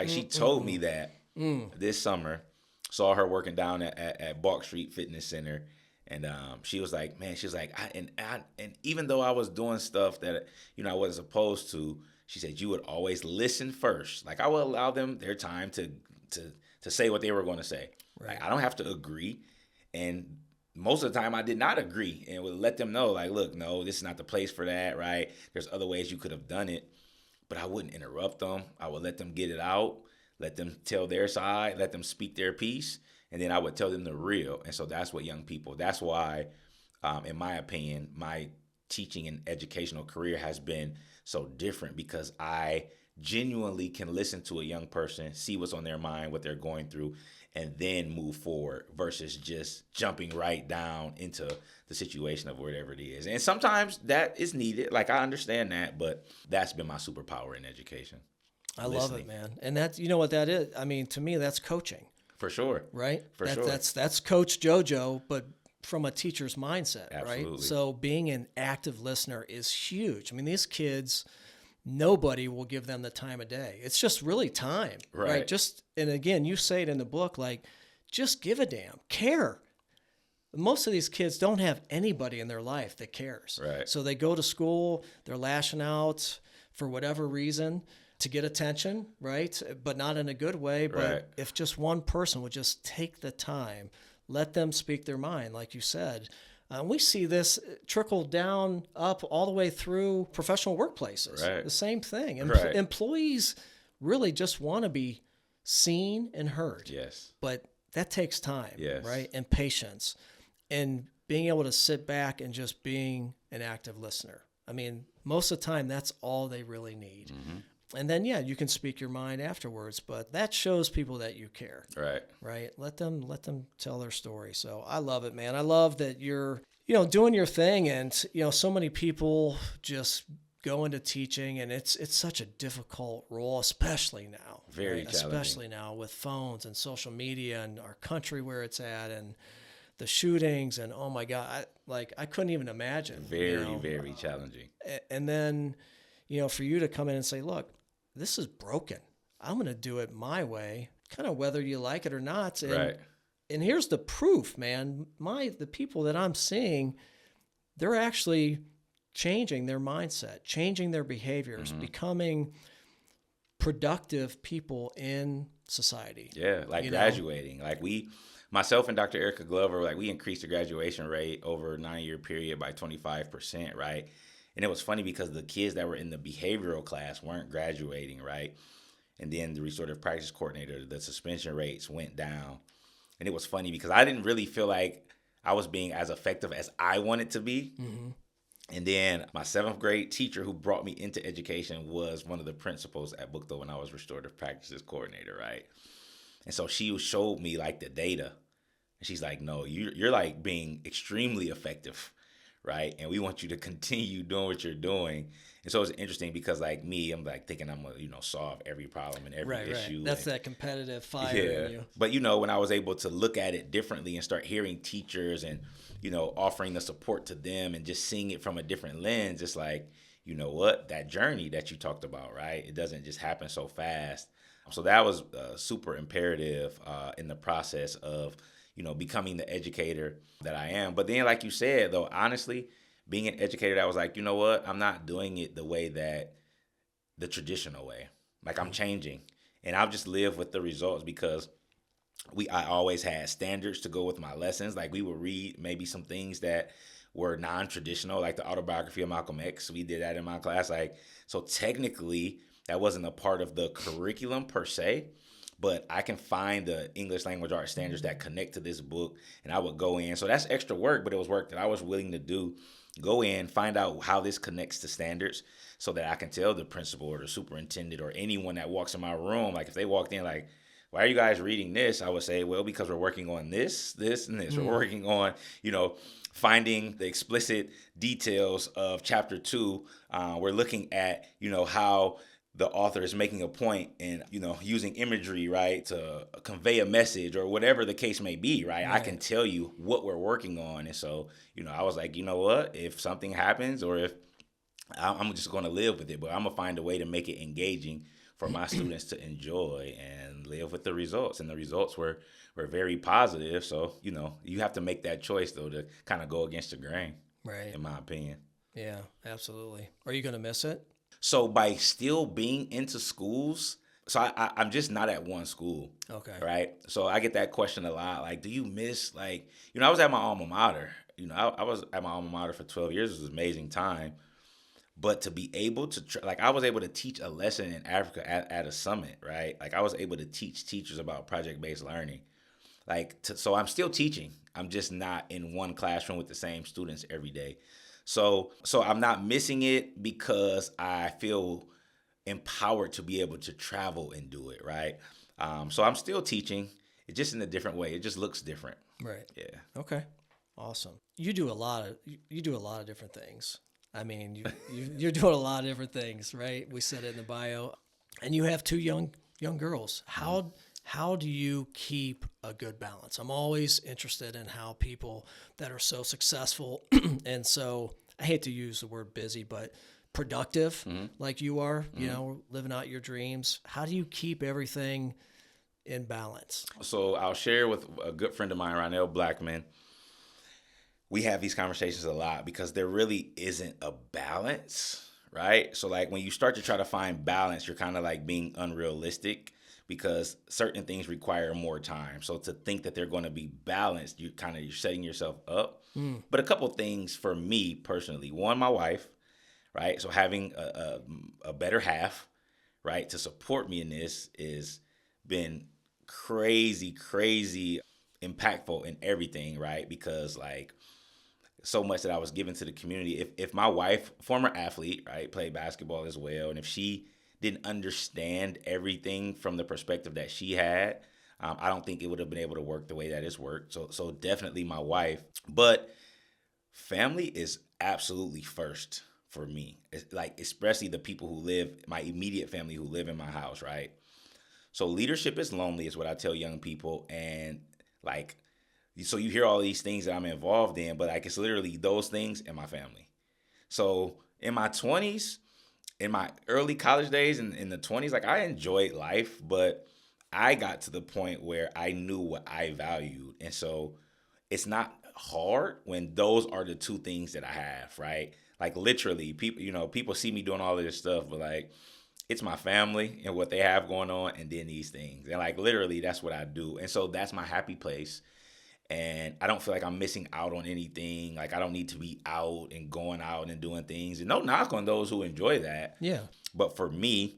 She told me that this summer, saw her working down at Balk Street Fitness Center. And she was like, man, she was like, and even though I was doing stuff that, I wasn't supposed to, she said, you would always listen first. Like I would allow them their time to say what they were going to say. Right. Like, I don't have to agree. And most of the time I did not agree, and would let them know, like, look, no, this is not the place for that, right? There's other ways you could have done it, but I wouldn't interrupt them. I would let them get it out, let them tell their side, let them speak their piece. And then I would tell them the real. And so that's what young people, that's why, in my opinion, my teaching and educational career has been so different, because I genuinely can listen to a young person, see what's on their mind, what they're going through, and then move forward versus just jumping right down into the situation of whatever it is. And sometimes that is needed. Like, I understand that, but that's been my superpower in education. I love it, man. And that's, you know what that is? I mean, to me, that's coaching. For sure. Right? For sure. That's Coach Jojo, but from a teacher's mindset, Absolutely. Right? So being an active listener is huge. I mean, these kids, nobody will give them the time of day. It's just really time, right? And again, you say it in the book, like, just give a damn, care. Most of these kids don't have anybody in their life that cares. Right. So they go to school, they're lashing out for whatever reason to get attention, right? But not in a good way. But right. If just one person would just take the time, let them speak their mind, like you said. We see this trickle down up all the way through professional workplaces. Right. The same thing. Right. Employees really just want to be seen and heard. Yes. But that takes time, yes. right? And patience. And being able to sit back and just being an active listener. I mean, most of the time, that's all they really need. Mm-hmm. And then, yeah, you can speak your mind afterwards, but that shows people that you care. Right. Right. Let them tell their story. So I love it, man. I love that you're, doing your thing, and, so many people just go into teaching, and it's such a difficult role, especially now. Very challenging. Especially now with phones and social media and our country where it's at, and the shootings, and oh my God, I couldn't even imagine. Very, very challenging. And then, for you to come in and say, look, this is broken. I'm going to do it my way, kind of whether you like it or not. And, right. And here's the proof, man. The people that I'm seeing, they're actually changing their mindset, changing their behaviors, mm-hmm. becoming productive people in society. Yeah, like graduating. Like myself and Dr. Erica Glover, like we increased the graduation rate over a 9-year period by 25%, right? And it was funny because the kids that were in the behavioral class weren't graduating, right? And then the restorative practice coordinator, the suspension rates went down. And it was funny because I didn't really feel like I was being as effective as I wanted to be. Mm-hmm. And then my 7th grade teacher who brought me into education was one of the principals at Bookto when I was restorative practices coordinator, right? And so she showed me like the data. And she's like, no, you're like being extremely effective, right? And we want you to continue doing what you're doing. And so it's interesting because like me, I'm like thinking I'm gonna, solve every problem and every issue. Right. That's that competitive fire in you. But when I was able to look at it differently and start hearing teachers and, offering the support to them and just seeing it from a different lens, it's like, you know what, that journey that you talked about, right? It doesn't just happen so fast. So that was super imperative in the process of, becoming the educator that I am. But then, like you said, though, honestly, being an educator, I was like, you know what? I'm not doing it the way that the traditional way. Like, I'm changing. And I'll just live with the results because I always had standards to go with my lessons. Like we would read maybe some things that were non-traditional, like the autobiography of Malcolm X. We did that in my class. Like, so technically that wasn't a part of the curriculum per se, but I can find the English language arts standards that connect to this book, and I would go in. So that's extra work, but it was work that I was willing to do. Go in, find out how this connects to standards so that I can tell the principal or the superintendent or anyone that walks in my room, like if they walked in like, why are you guys reading this? I would say, well, because we're working on this, this, and this. We're working on, finding the explicit details of chapter 2. We're looking at, how the author is making a point and, using imagery, right, to convey a message or whatever the case may be, right? I can tell you what we're working on. And so, I was like, you know what? If something happens or if I'm just going to live with it, but I'm going to find a way to make it engaging for my students to enjoy and live with the results. And the results were very positive. So, you have to make that choice, though, to kind of go against the grain, Right. in my opinion. Yeah, absolutely. Are you going to miss it? So by still being into schools, so I'm just not at one school. Okay. Right. So I get that question a lot. Like, do you miss, like, I was at my alma mater. I was at my alma mater for 12 years. It was an amazing time. But to be able to, I was able to teach a lesson in Africa at a summit, right? Like, I was able to teach teachers about project-based learning. So I'm still teaching. I'm just not in one classroom with the same students every day. So I'm not missing it because I feel empowered to be able to travel and do it, right? So I'm still teaching. It's just in a different way. It just looks different. Right. Yeah. Okay. Awesome. You do a lot of different things. I mean, you're doing a lot of different things, right? We said it in the bio, and you have 2 young girls. How do you keep a good balance? I'm always interested in how people that are so successful and so, I hate to use the word busy, but productive like you are, living out your dreams. How do you keep everything in balance? So I'll share with a good friend of mine, Ronell Blackman. We have these conversations a lot because there really isn't a balance, right? So like when you start to try to find balance, you're kind of like being unrealistic because certain things require more time. So to think that they're going to be balanced, you're setting yourself up. But a couple of things for me personally. One, my wife, right? So having a better half, right, to support me in this is been crazy impactful in everything, right? Because like so much that I was given to the community. If my wife, former athlete, right, played basketball as well, and if she didn't understand everything from the perspective that she had, I don't think it would have been able to work the way that it's worked. So definitely my wife. But family is absolutely first for me. It's like, especially the people who live, my immediate family who live in my house, right? So leadership is lonely is what I tell young people. And like, so you hear all these things that I'm involved in, but like it's literally those things and my family. So in my 20s, in my early college days and in the 20s, like I enjoyed life, but I got to the point where I knew what I valued. And so it's not hard when those are the 2 things that I have, right? Like literally people see me doing all of this stuff, but like it's my family and what they have going on and then these things. And like literally that's what I do. And so that's my happy place. And I don't feel like I'm missing out on anything. Like I don't need to be out and going out and doing things. And no knock on those who enjoy that. Yeah. But for me,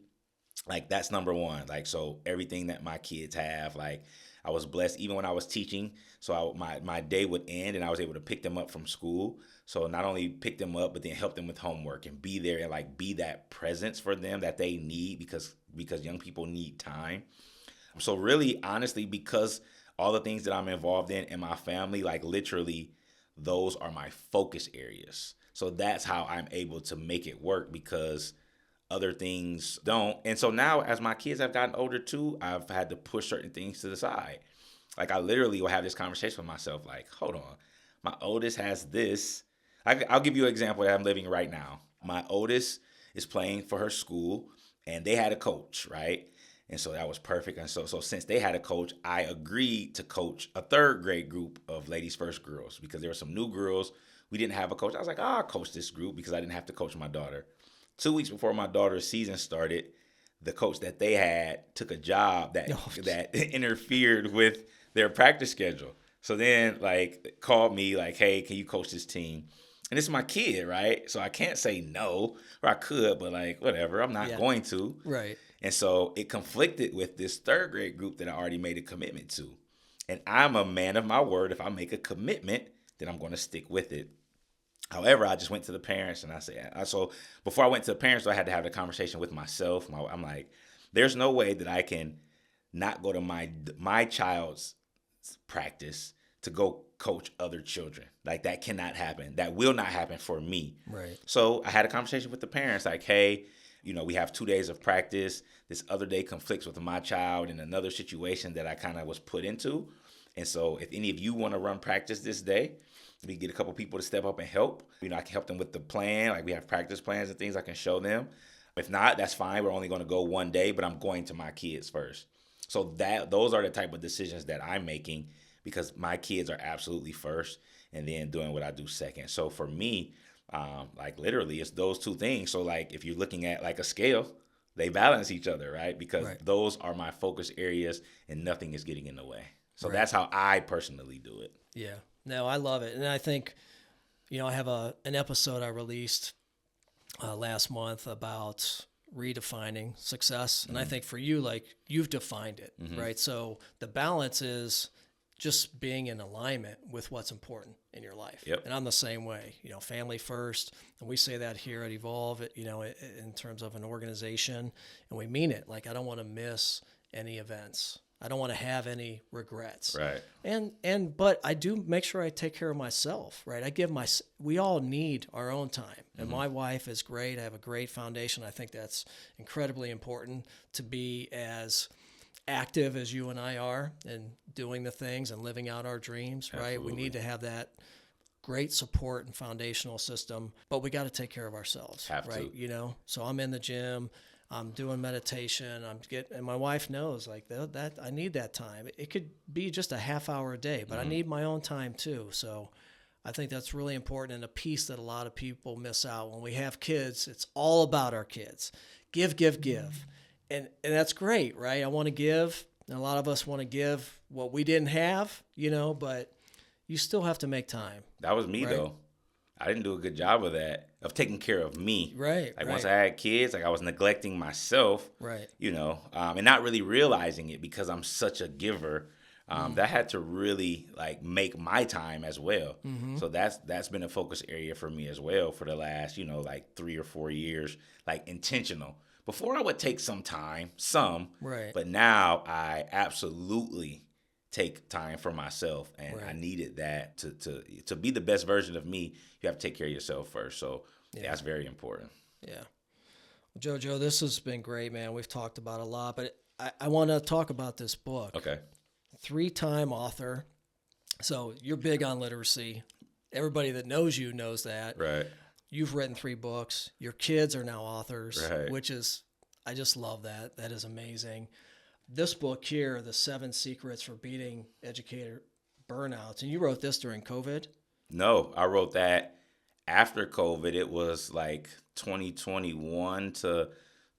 like that's number one. Like so everything that my kids have, like I was blessed even when I was teaching. So my day would end and I was able to pick them up from school. So not only pick them up, but then help them with homework and be there and like be that presence for them that they need because young people need time. So really, honestly, because all the things that I'm involved in my family, like literally those are my focus areas. So that's how I'm able to make it work because other things don't. And so now as my kids have gotten older too, I've had to push certain things to the side. Like I literally will have this conversation with myself like, hold on, my oldest has this. I'll give you an example that I'm living right now. My oldest is playing for her school and they had a coach, right? And so that was perfect. And so since they had a coach, I agreed to coach a 3rd grade group of Ladies First girls because there were some new girls. We didn't have a coach. I was like, I'll coach this group because I didn't have to coach my daughter. 2 weeks before my daughter's season started, the coach that they had took a job that Oh. that interfered with their practice schedule. So then, like, called me like, "Hey, can you coach this team?" And it's my kid, right? So I can't say no, or I could, but like, whatever, I'm not going to. Right. And so it conflicted with this third grade group that I already made a commitment to. And I'm a man of my word. If I make a commitment, then I'm going to stick with it. However, I just went to the parents and I said, so before I went to the parents, I had to have the conversation with myself. I'm like, there's no way that I can not go to my child's practice to go coach other children. Like, that cannot happen. That will not happen for me. Right. So I had a conversation with the parents like, hey, we have 2 days of practice. This other day conflicts with my child in another situation that I kind of was put into. And so if any of you want to run practice this day, we get a couple people to step up and help. I can help them with the plan. Like, we have practice plans and things I can show them. If not, that's fine. We're only going to go one day, but I'm going to my kids first. So those are the type of decisions that I'm making, because my kids are absolutely first, and then doing what I do second. So for me, like, literally, it's those two things. So like, if you're looking at like a scale, they balance each other, right? Because those are my focus areas, and nothing is getting in the way. So that's how I personally do it. Yeah. No, I love it. And I think, I have an episode I released last month about redefining success. And I think for you, like, you've defined it, right? So the balance is just being in alignment with what's important in your life. Yep. And I'm the same way, family first. And we say that here at Evolve, in terms of an organization, and we mean it. Like, I don't want to miss any events. I don't want to have any regrets. Right. But I do make sure I take care of myself, right? We all need our own time. And my wife is great. I have a great foundation. I think that's incredibly important, to be as active as you and I are and doing the things and living out our dreams, right? Absolutely. We need to have that great support and foundational system, but we got to take care of ourselves, right? So I'm in the gym, I'm doing meditation, and my wife knows, like, that I need that time. It could be just a half hour a day, but I need my own time too. So I think that's really important, and a piece that a lot of people miss out. When we have kids, it's all about our kids. Give. And that's great, right? I want to give, and a lot of us want to give what we didn't have, but you still have to make time. That was me, though. I didn't do a good job of that, of taking care of me. Right. Once I had kids, like, I was neglecting myself. Right. And not really realizing it, because I'm such a giver. That had to really, like, make my time as well. So that's been a focus area for me as well for the last, like 3 or 4 years, like, intentional. Before, I would take some time, right. But now I absolutely take time for myself, and I needed that to be the best version of me. You have to take care of yourself first. So that's very important. Yeah. Well, Jojo, this has been great, man. We've talked about a lot, but I want to talk about this book. Okay. 3-time author. So you're big on literacy. Everybody that knows you knows that. Right. You've written 3 books. Your kids are now authors, right. which is, I just love that. That is amazing. This book here, The 7 Secrets for Beating Educator Burnouts, and you wrote this during COVID? No, I wrote that after COVID. It was like 2021 to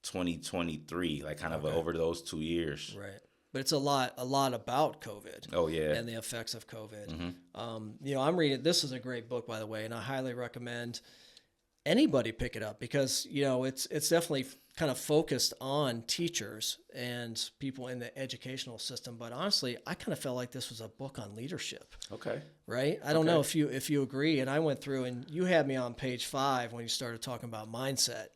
2023, like kind of over those 2 years. Right. But it's a lot about COVID. Oh, yeah. And the effects of COVID. I'm reading, this is a great book, by the way, and I highly recommend anybody pick it up, because, it's definitely kind of focused on teachers and people in the educational system. But honestly, I kind of felt like this was a book on leadership. Okay. Right? I don't know if you agree. And I went through, and you had me on page 5 when you started talking about mindset.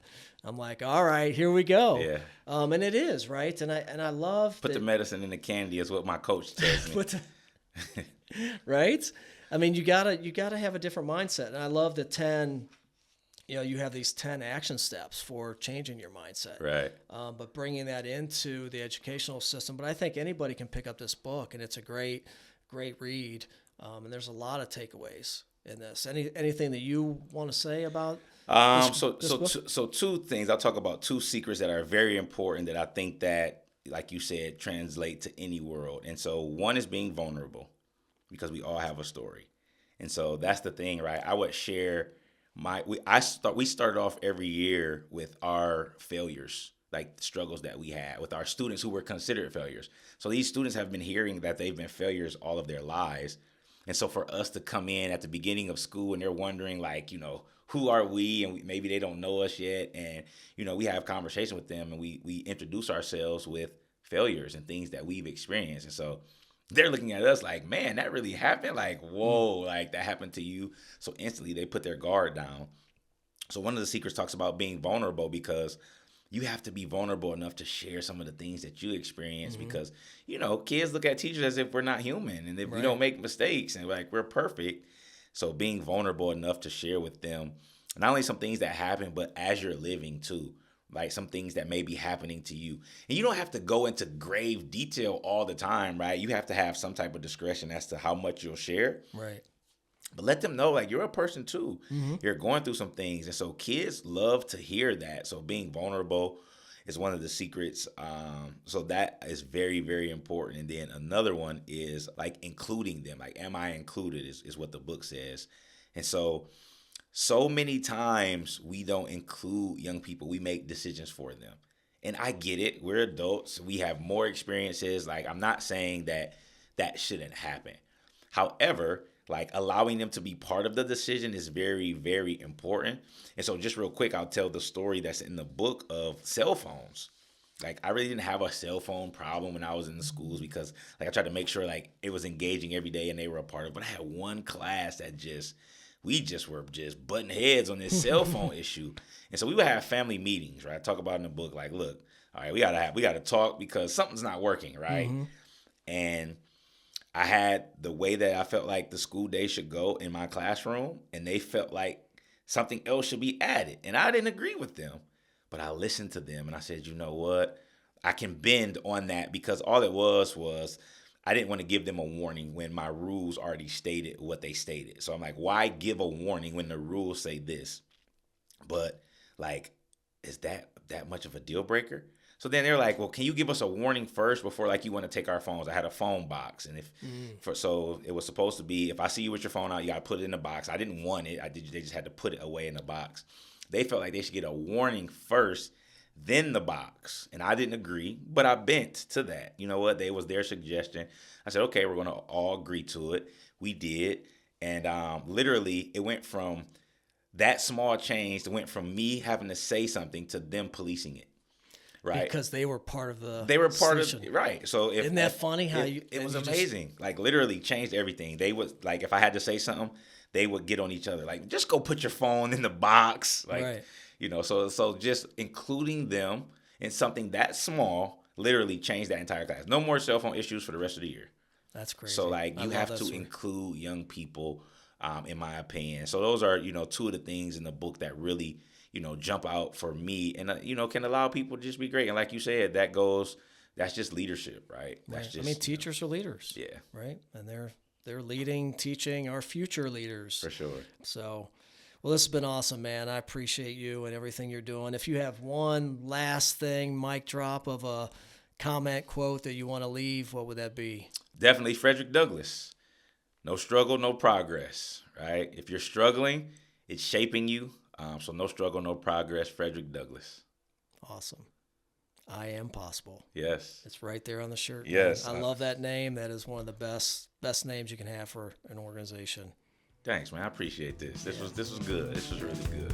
I'm like, all right, here we go. Yeah. And it is, right? And I love Put the medicine in the candy is what my coach tells me. Right? I mean, you gotta have a different mindset. And I love the 10. You have these 10 action steps for changing your mindset. Right. But bringing that into the educational system. But I think anybody can pick up this book, and it's a great read. And there's a lot of takeaways in this. Anything that you want to say about this book? So 2 things. I'll talk about 2 secrets that are very important that I think that, like you said, translate to any world. And so one is being vulnerable, because we all have a story. And so that's the thing, right? I would share we started off every year with our failures, like the struggles that we had with our students who were considered failures. So these students have been hearing that they've been failures all of their lives. And so for us to come in at the beginning of school and they're wondering, like, who are we? And maybe they don't know us yet. And, we have conversation with them and we introduce ourselves with failures and things that we've experienced. And so they're looking at us like, man, that really happened? Like, whoa, like that happened to you. So instantly they put their guard down. So one of the secrets talks about being vulnerable, because you have to be vulnerable enough to share some of the things that you experience, because, kids look at teachers as if we're not human and if we don't make mistakes and like we're perfect. So being vulnerable enough to share with them, not only some things that happen, but as you're living too, like some things that may be happening to you. And you don't have to go into grave detail all the time, right? You have to have some type of discretion as to how much you'll share. Right. But let them know, like, you're a person too. You're going through some things. And so kids love to hear that. So being vulnerable is one of the secrets. So that is very, very important. And then another one is like including them. Like, am I included is what the book says. And so many times we don't include young people. We make decisions for them. And I get it. We're adults. We have more experiences. Like, I'm not saying that shouldn't happen. However, like, allowing them to be part of the decision is very, very important. And so just real quick, I'll tell the story that's in the book of cell phones. Like, I really didn't have a cell phone problem when I was in the schools, because like I tried to make sure like it was engaging every day and they were a part of it. But I had one class that we were butting heads on this cell phone issue. And so we would have family meetings, right? I talk about in the book, like, look, all right, we gotta talk because something's not working, right? And I had the way that I felt like the school day should go in my classroom, and they felt like something else should be added. And I didn't agree with them, but I listened to them and I said, you know what? I can bend on that, because all it was I didn't want to give them a warning when my rules already stated what they stated. So I'm like, why give a warning when the rules say this? But like, is that much of a deal breaker? So then they're like, well, can you give us a warning first before like you want to take our phones? I had a phone box. And so it was supposed to be, if I see you with your phone out, you got to put it in the box. I didn't want it. They just had to put it away in the box. They felt like they should get a warning first, then the box. And I didn't agree, but I bent to that. You know what? It was their suggestion. I said, okay, we're going to all agree to it. We did. And literally it went from that small change, it went from me having to say something to them policing it. Right. Because they were part of the solution. Right. So isn't that funny how it was amazing. Like, literally changed everything. They would, like, if I had to say something, they would get on each other. Like, just go put your phone in the box. Like, so just including them in something that small literally changed that entire class. No more cell phone issues for the rest of the year. That's crazy. So like, you have to include young people, in my opinion. So those are, two of the things in the book that really, jump out for me and, can allow people to just be great. And like you said, that's just leadership, right? That's just, teachers are leaders. Yeah. Right. And they're leading, teaching our future leaders. For sure. So, well, this has been awesome, man. I appreciate you and everything you're doing. If you have one last thing, mic drop of a comment, quote that you want to leave, what would that be? Definitely Frederick Douglass. No struggle, no progress, right? If you're struggling, it's shaping you. So no struggle, no progress, Frederick Douglass. Awesome. I am possible. Yes. It's right there on the shirt. Yes. I love that name. That is one of the best names you can have for an organization. Thanks, man. I appreciate this. This was good. This was really good.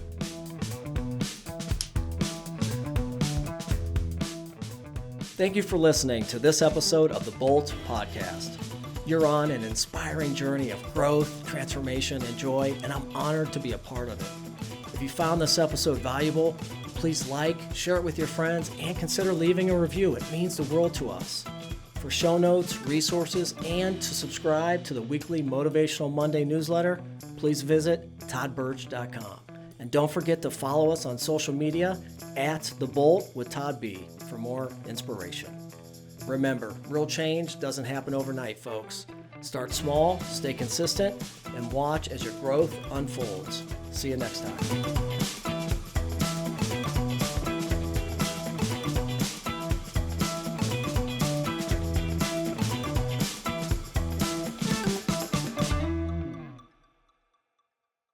Thank you for listening to this episode of the Bolt Podcast. You're on an inspiring journey of growth, transformation, and joy, and I'm honored to be a part of it. If you found this episode valuable, please like, share it with your friends, and consider leaving a review. It means the world to us. For show notes, resources, and to subscribe to the weekly Motivational Monday newsletter, please visit toddbirch.com. And don't forget to follow us on social media @TheBolt with Todd B for more inspiration. Remember, real change doesn't happen overnight, folks. Start small, stay consistent, and watch as your growth unfolds. See you next time.